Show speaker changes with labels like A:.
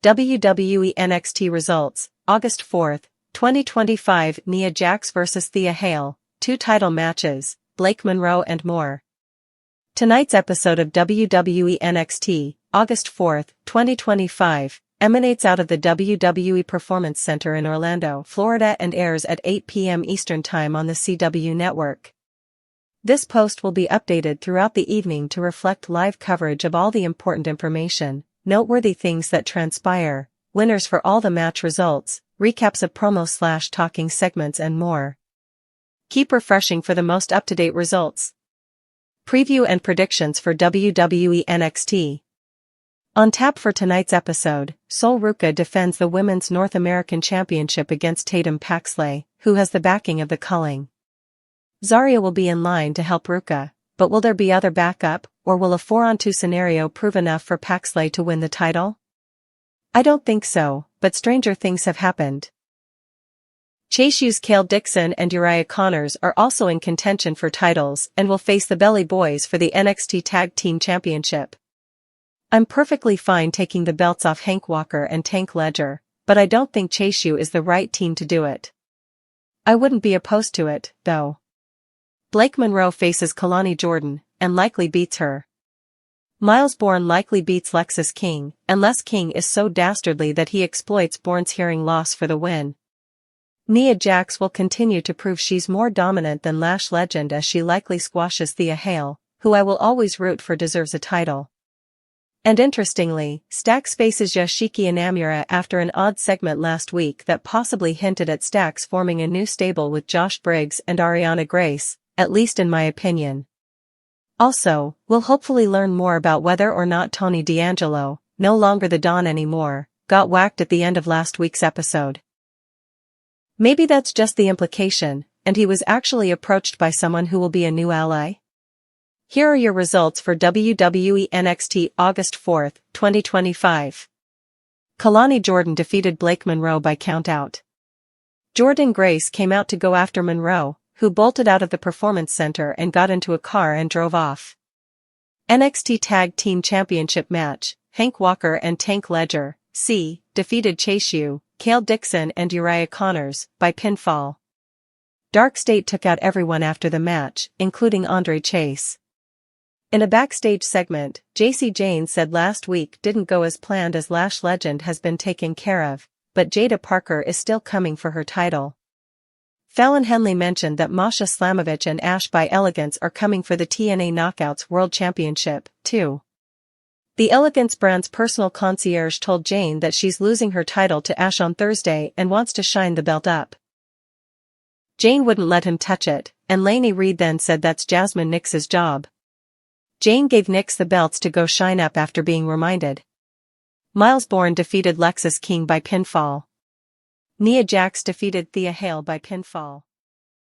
A: WWE NXT results, August 4, 2025. Nia Jax vs Thea Hale, 2 title matches, Blake Monroe and more. Tonight's episode of WWE NXT, August 4, 2025, emanates out of the WWE Performance Center in Orlando, Florida and airs at 8 p.m. Eastern Time on the CW network. This post will be updated throughout the evening to reflect live coverage of all the important information, noteworthy things that transpire, winners for all the match results, recaps of promo/talking segments and more. Keep refreshing for the most up-to-date results. Preview and predictions for WWE NXT. On tap for tonight's episode, Ruca defends the Women's North American Championship against Tatum Paxley, who has the backing of the Culling. Zaria will be in line to help Ruca, but will there be other backup, or will a 4-on-2 scenario prove enough for Paxley to win the title? I don't think so, but stranger things have happened. Chase U's Cale Dixon and Uriah Connors are also in contention for titles and will face the Belly Boys for the NXT Tag Team Championship. I'm perfectly fine taking the belts off Hank Walker and Tank Ledger, but I don't think Chase U is the right team to do it. I wouldn't be opposed to it, though. Blake Monroe faces Kalani Jordan, and likely beats her. Miles Bourne likely beats Lexis King, unless King is so dastardly that he exploits Bourne's hearing loss for the win. Nia Jax will continue to prove she's more dominant than Lash Legend as she likely squashes Thea Hale, who I will always root for deserves a title. And interestingly, Stax faces Yoshiki Inamura after an odd segment last week that possibly hinted at Stax forming a new stable with Josh Briggs and Ariana Grace, at least in my opinion. Also, we'll hopefully learn more about whether or not Tony D'Angelo, no longer the Don anymore, got whacked at the end of last week's episode. Maybe that's just the implication, and he was actually approached by someone who will be a new ally? Here are your results for WWE NXT August 4, 2025. Kalani Jordan defeated Blake Monroe by countout. Jordynne Grace came out to go after Monroe, who bolted out of the Performance Center and got into a car and drove off. NXT Tag Team Championship match, Hank Walker and Tank Ledger, defeated Chase U, Cale Dixon and Uriah Connors, by pinfall. Dark State took out everyone after the match, including Andre Chase. In a backstage segment, Jacy Jayne said last week didn't go as planned as Lash Legend has been taken care of, but Jada Parker is still coming for her title. Fallon Henley mentioned that Masha Slamovich and Ash by Elegance are coming for the TNA Knockouts World Championship, too. The Elegance brand's personal concierge told Jayne that she's losing her title to Ash on Thursday and wants to shine the belt up. Jayne wouldn't let him touch it, and Lainey Reed then said that's Jasmine Nix's job. Jayne gave Nix the belts to go shine up after being reminded. Miles Bourne defeated Lexis King by pinfall. Nia Jax defeated Thea Hale by pinfall.